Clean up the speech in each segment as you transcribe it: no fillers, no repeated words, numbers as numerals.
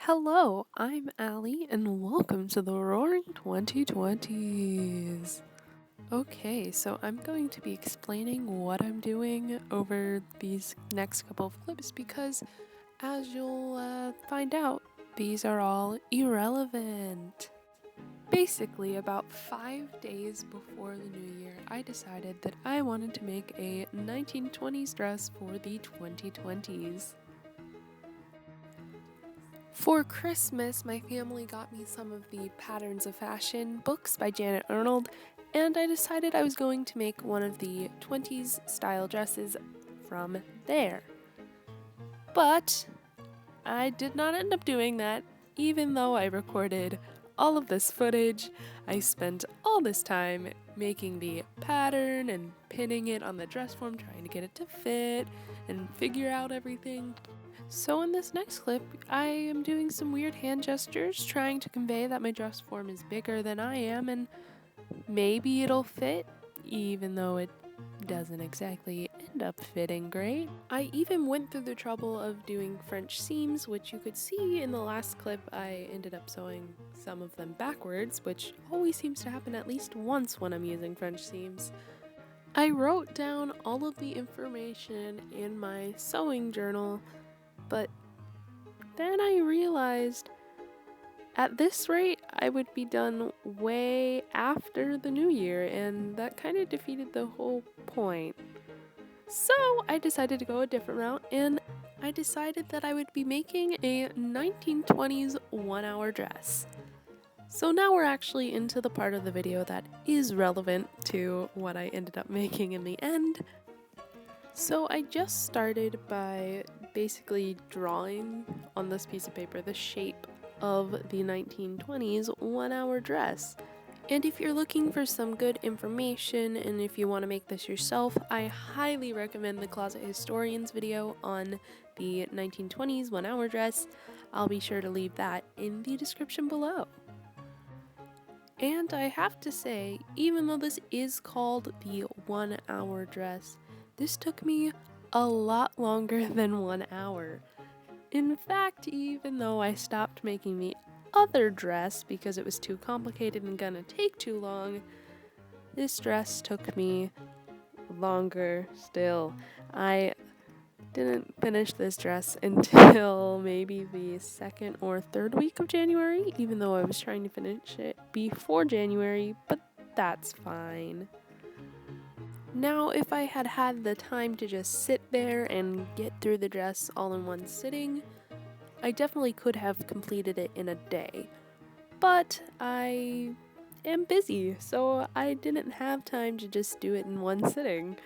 Hello, I'm Allie, and welcome to the Roaring 2020s. Okay, so I'm going to be explaining what I'm doing over these next couple of clips because, as you'll find out, these are all irrelevant. Basically, about 5 days before the new year, I decided that I wanted to make a 1920s dress for the 2020s. For Christmas, my family got me some of the Patterns of Fashion books by Janet Arnold, and I decided I was going to make one of the 20s style dresses from there. But I did not end up doing that, even though I recorded all of this footage. I spent all this time making the pattern and pinning it on the dress form, trying to get it to fit and figure out everything. So in this next clip, I am doing some weird hand gestures, trying to convey that my dress form is bigger than I am, and maybe it'll fit, even though it doesn't exactly end up fitting great. I even went through the trouble of doing French seams, which you could see in the last clip. I ended up sewing some of them backwards, which always seems to happen at least once when I'm using French seams. I wrote down all of the information in my sewing journal, but then I realized at this rate I would be done way after the new year, and that kind of defeated the whole point. So I decided to go a different route, and I decided that I would be making a 1920s 1-hour dress. So now we're actually into the part of the video that is relevant to what I ended up making in the end. So I just started by basically drawing on this piece of paper the shape of the 1920s 1-hour dress. And if you're looking for some good information and if you want to make this yourself, I highly recommend the Closet Historians video on the 1920s 1-hour dress. I'll be sure to leave that in the description below. And I have to say, even though this is called the 1-hour dress, this took me a lot longer than 1 hour. In fact, even though I stopped making the other dress because it was too complicated and gonna take too long, this dress took me longer still. I didn't finish this dress until maybe the 2nd or 3rd week of January, even though I was trying to finish it before January, but that's fine. Now, if I had had the time to just sit there and get through the dress all in one sitting, I definitely could have completed it in a day. But I am busy, so I didn't have time to just do it in one sitting.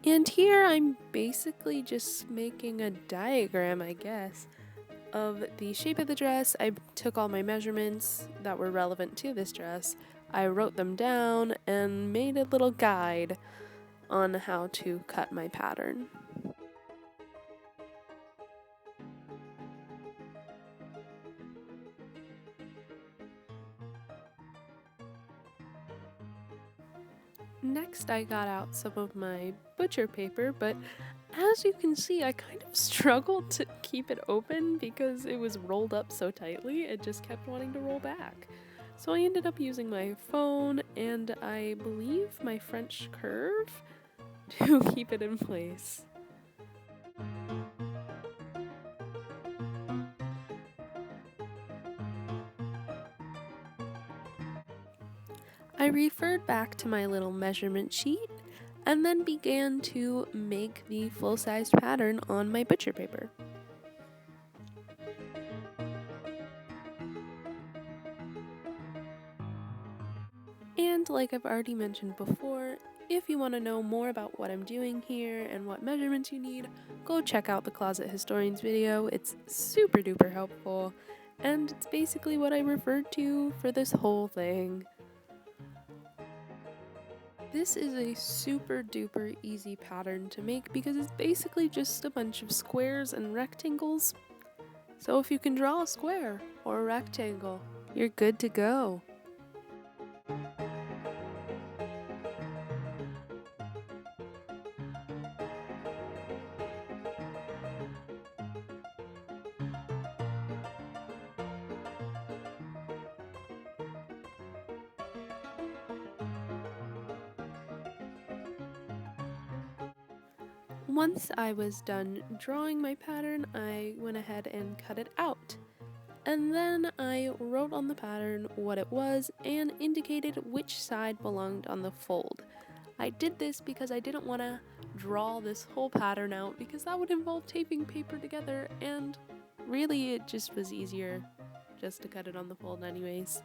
And here I'm basically just making a diagram, I guess, of the shape of the dress. I took all my measurements that were relevant to this dress. I wrote them down and made a little guide on how to cut my pattern. Next, I got out some of my butcher paper, but as you can see, I kind of struggled to keep it open because it was rolled up so tightly, it just kept wanting to roll back. So I ended up using my phone and I believe my French curve to keep it in place. I referred back to my little measurement sheet and then began to make the full-sized pattern on my butcher paper. And like I've already mentioned before, if you want to know more about what I'm doing here and what measurements you need, go check out the Closet Historians video. It's super duper helpful, and it's basically what I referred to for this whole thing. This is a super duper easy pattern to make because it's basically just a bunch of squares and rectangles. So if you can draw a square or a rectangle, you're good to go. Once I was done drawing my pattern, I went ahead and cut it out. And then I wrote on the pattern what it was and indicated which side belonged on the fold. I did this because I didn't want to draw this whole pattern out because that would involve taping paper together, and really it just was easier just to cut it on the fold anyways.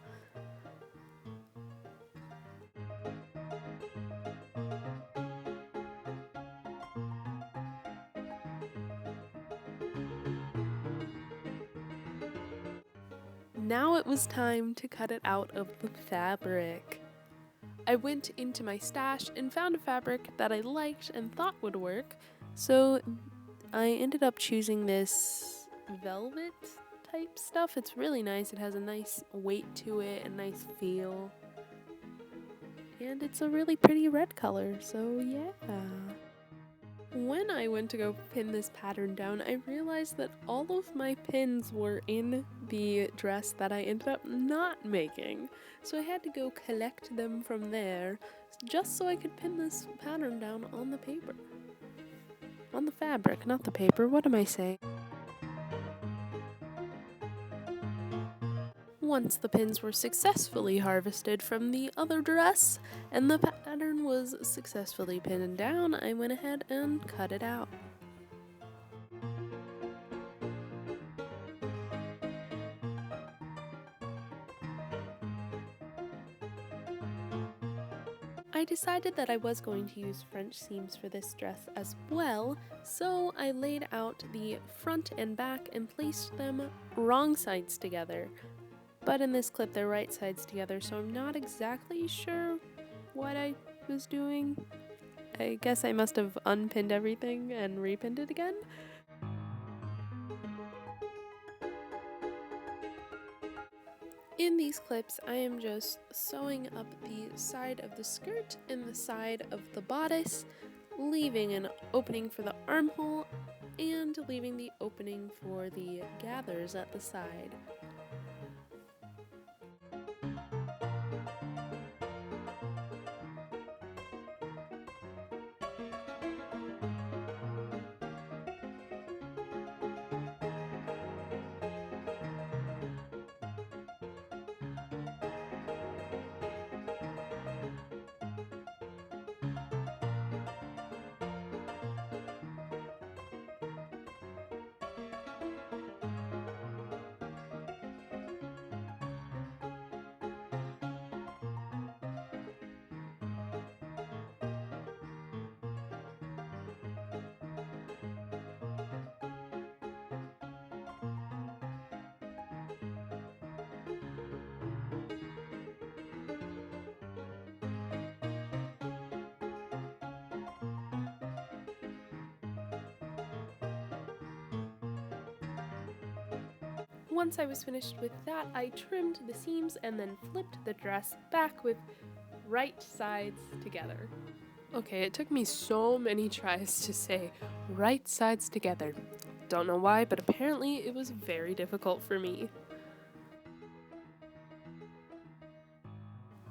Now it was time to cut it out of the fabric. I went into my stash and found a fabric that I liked and thought would work, so I ended up choosing this velvet type stuff. It's really nice. It has a nice weight to it, a nice feel, and it's a really pretty red color, so yeah. When I went to go pin this pattern down, I realized that all of my pins were in the dress that I ended up not making. So I had to go collect them from there, just so I could pin this pattern down on the paper. On the fabric, not the paper. What am I saying? Once the pins were successfully harvested from the other dress and the pattern was successfully pinned down, I went ahead and cut it out. I decided that I was going to use French seams for this dress as well, so I laid out the front and back and placed them wrong sides together. But in this clip they're right sides together, so I'm not exactly sure what I was doing. I guess I must have unpinned everything and repinned it again. In these clips, I am just sewing up the side of the skirt and the side of the bodice, leaving an opening for the armhole and leaving the opening for the gathers at the side. Once I was finished with that, I trimmed the seams and then flipped the dress back with right sides together. Okay, it took me so many tries to say right sides together. Don't know why, but apparently it was very difficult for me.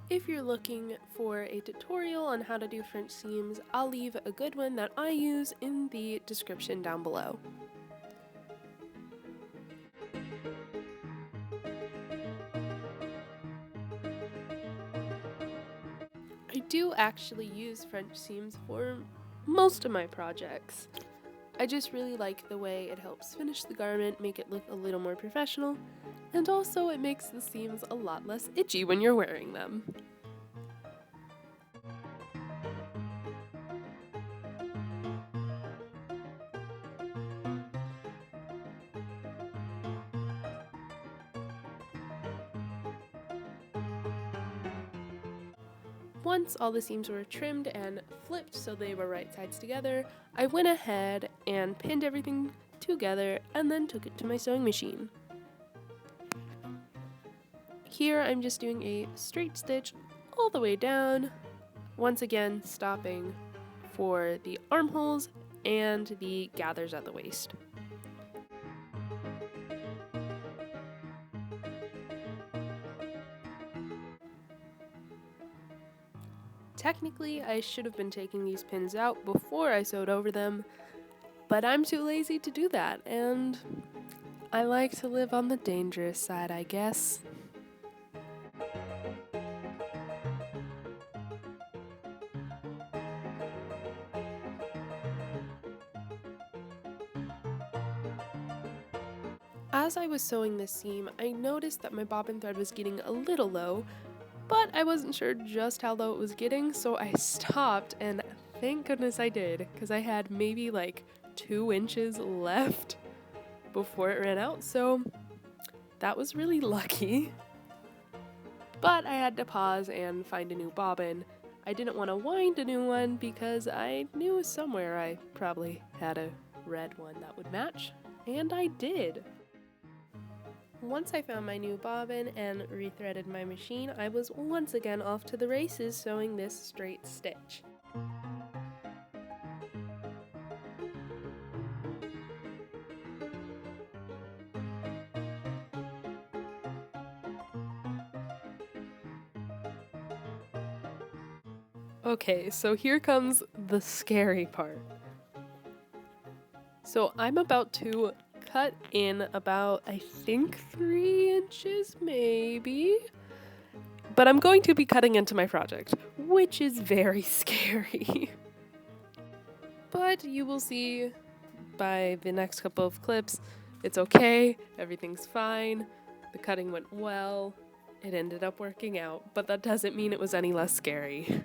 If you're looking for a tutorial on how to do French seams, I'll leave a good one that I use in the description down below. I do actually use French seams for most of my projects. I just really like the way it helps finish the garment, make it look a little more professional, and also it makes the seams a lot less itchy when you're wearing them. Once all the seams were trimmed and flipped so they were right sides together, I went ahead and pinned everything together and then took it to my sewing machine. Here I'm just doing a straight stitch all the way down, once again stopping for the armholes and the gathers at the waist. Technically, I should have been taking these pins out before I sewed over them, But I'm too lazy to do that, and I like to live on the dangerous side, I guess. As I was sewing this seam, I noticed that my bobbin thread was getting a little low, but I wasn't sure just how low it was getting, so I stopped, and thank goodness I did, because I had maybe like 2 inches left before it ran out, so that was really lucky. But I had to pause and find a new bobbin. I didn't want to wind a new one because I knew somewhere I probably had a red one that would match, and I did. Once I found my new bobbin and rethreaded my machine, I was once again off to the races sewing this straight stitch. Okay, so here comes the scary part. So I'm about to cut in about, I think, 3 inches maybe. But I'm going to be cutting into my project, which is very scary. But you will see by the next couple of clips, it's okay, everything's fine, the cutting went well, it ended up working out, but that doesn't mean it was any less scary.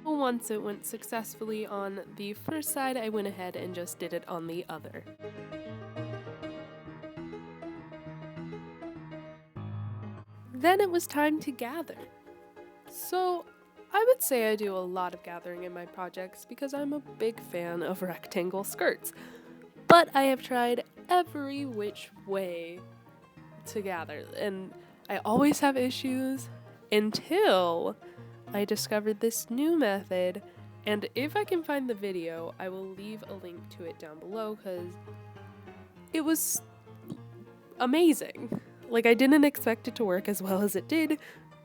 Once it went successfully on the first side, I went ahead and just did it on the other. Then it was time to gather. So I would say I do a lot of gathering in my projects because I'm a big fan of rectangle skirts. But I have tried every which way to gather, and I always have issues until I discovered this new method, and if I can find the video, I will leave a link to it down below because it was amazing. Like, I didn't expect it to work as well as it did,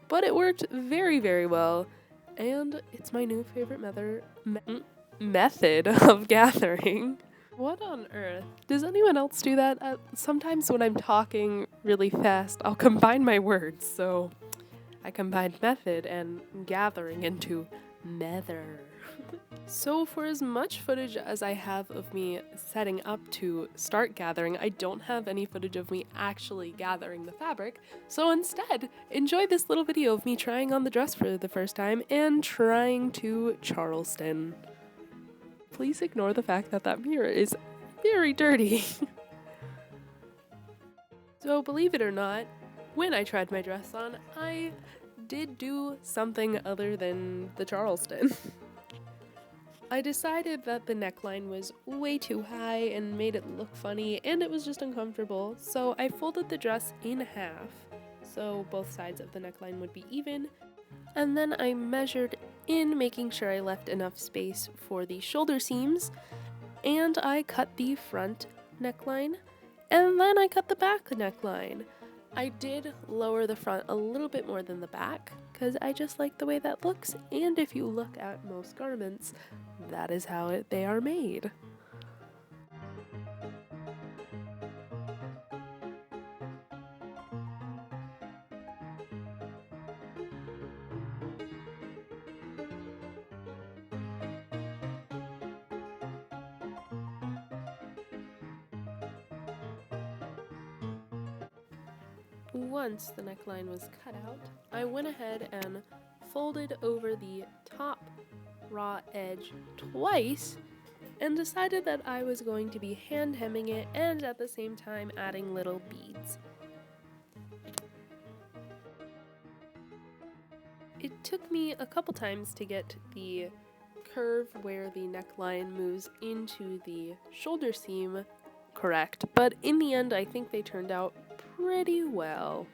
but it worked very, very well, and it's my new favorite method of gathering. What on earth? Does anyone else do that? Sometimes when I'm talking really fast, I'll combine my words, so I combined method and gathering into mether. So for as much footage as I have of me setting up to start gathering, I don't have any footage of me actually gathering the fabric, so instead, enjoy this little video of me trying on the dress for the first time and trying to Charleston. Please ignore the fact that that mirror is very dirty. So believe it or not, when I tried my dress on, I did do something other than the Charleston. I decided that the neckline was way too high and made it look funny, and it was just uncomfortable, so I folded the dress in half, so both sides of the neckline would be even, and then I measured in, making sure I left enough space for the shoulder seams, and I cut the front neckline, and then I cut the back neckline. I did lower the front a little bit more than the back, because I just like the way that looks, and if you look at most garments, that is how they are made. Once the neckline was cut out, I went ahead and folded over the top raw edge twice and decided that I was going to be hand hemming it and at the same time adding little beads. It took me a couple times to get the curve where the neckline moves into the shoulder seam correct, but in the end I think they turned out pretty well.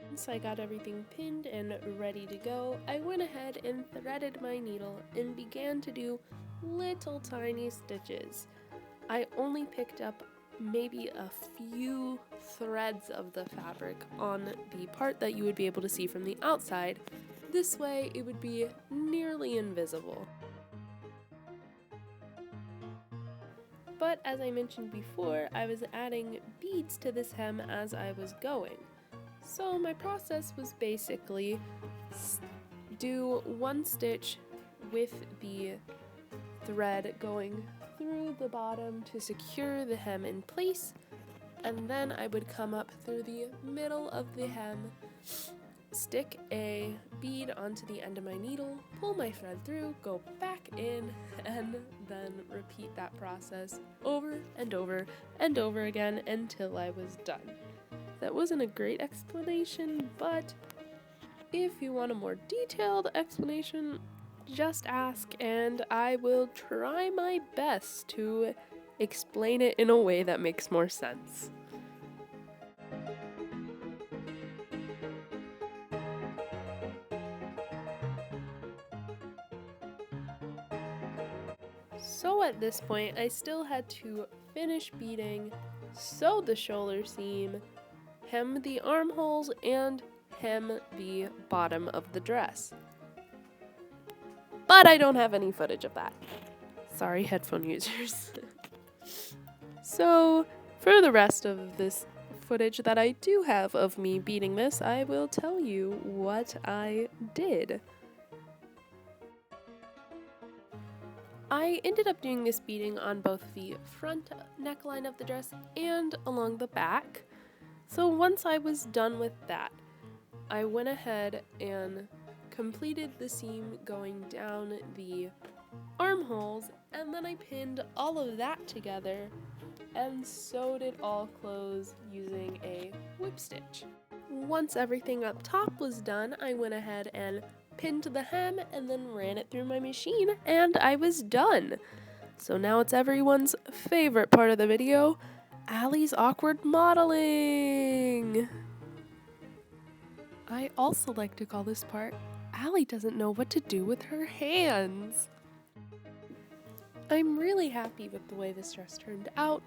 Once I got everything pinned and ready to go, I went ahead and threaded my needle and began to do little tiny stitches. I only picked up maybe a few threads of the fabric on the part that you would be able to see from the outside. This way it would be nearly invisible. But as I mentioned before, I was adding beads to this hem as I was going. So my process was basically do one stitch with the thread going through the bottom to secure the hem in place, and then I would come up through the middle of the hem, stick a bead onto the end of my needle, pull my thread through, go back in, and then repeat that process over and over and over again until I was done. That wasn't a great explanation, but if you want a more detailed explanation, just ask and I will try my best to explain it in a way that makes more sense. So at this point, I still had to finish beading, sew the shoulder seam, hem the armholes, and hem the bottom of the dress. But I don't have any footage of that. Sorry, headphone users. So, for the rest of this footage that I do have of me beading this, I will tell you what I did. I ended up doing this beading on both the front neckline of the dress and along the back. So once I was done with that, I went ahead and completed the seam going down the armholes, and then I pinned all of that together and sewed it all closed using a whip stitch. Once everything up top was done, I went ahead and pinned the hem and then ran it through my machine, and I was done. So now it's everyone's favorite part of the video, Allie's awkward modeling. I also like to call this part, Allie doesn't know what to do with her hands. I'm really happy with the way this dress turned out.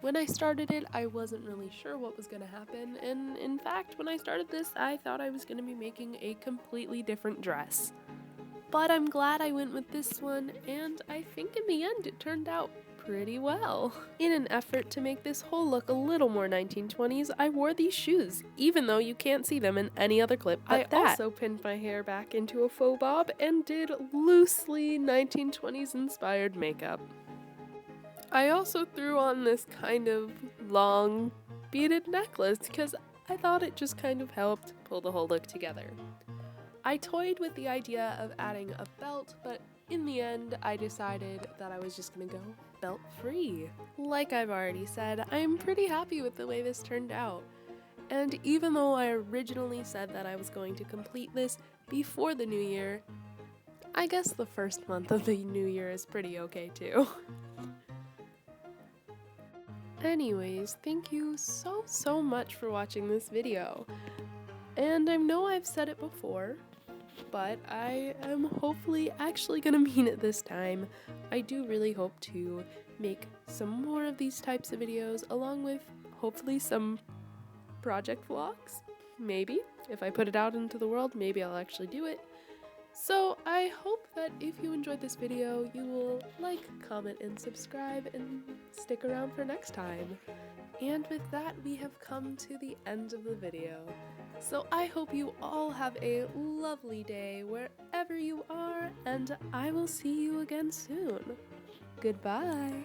When I started it, I wasn't really sure what was going to happen, and in fact, when I started this, I thought I was going to be making a completely different dress. But I'm glad I went with this one, and I think in the end it turned out pretty well. In an effort to make this whole look a little more 1920s, I wore these shoes, even though you can't see them in any other clip but that. I also pinned my hair back into a faux bob and did loosely 1920s inspired makeup. I also threw on this kind of long beaded necklace because I thought it just kind of helped pull the whole look together. I toyed with the idea of adding a belt, but in the end I decided that I was just gonna go belt free. Like I've already said, I'm pretty happy with the way this turned out. And even though I originally said that I was going to complete this before the new year, I guess the first month of the new year is pretty okay too. Anyways, thank you so much for watching this video. And I know I've said it before, but I am hopefully actually gonna mean it this time. I do really hope to make some more of these types of videos, along with hopefully some project vlogs. Maybe. If I put it out into the world, maybe I'll actually do it. So I hope that if you enjoyed this video, you will like, comment, and subscribe, and stick around for next time. And with that, we have come to the end of the video. So I hope you all have a lovely day wherever you are, and I will see you again soon. Goodbye!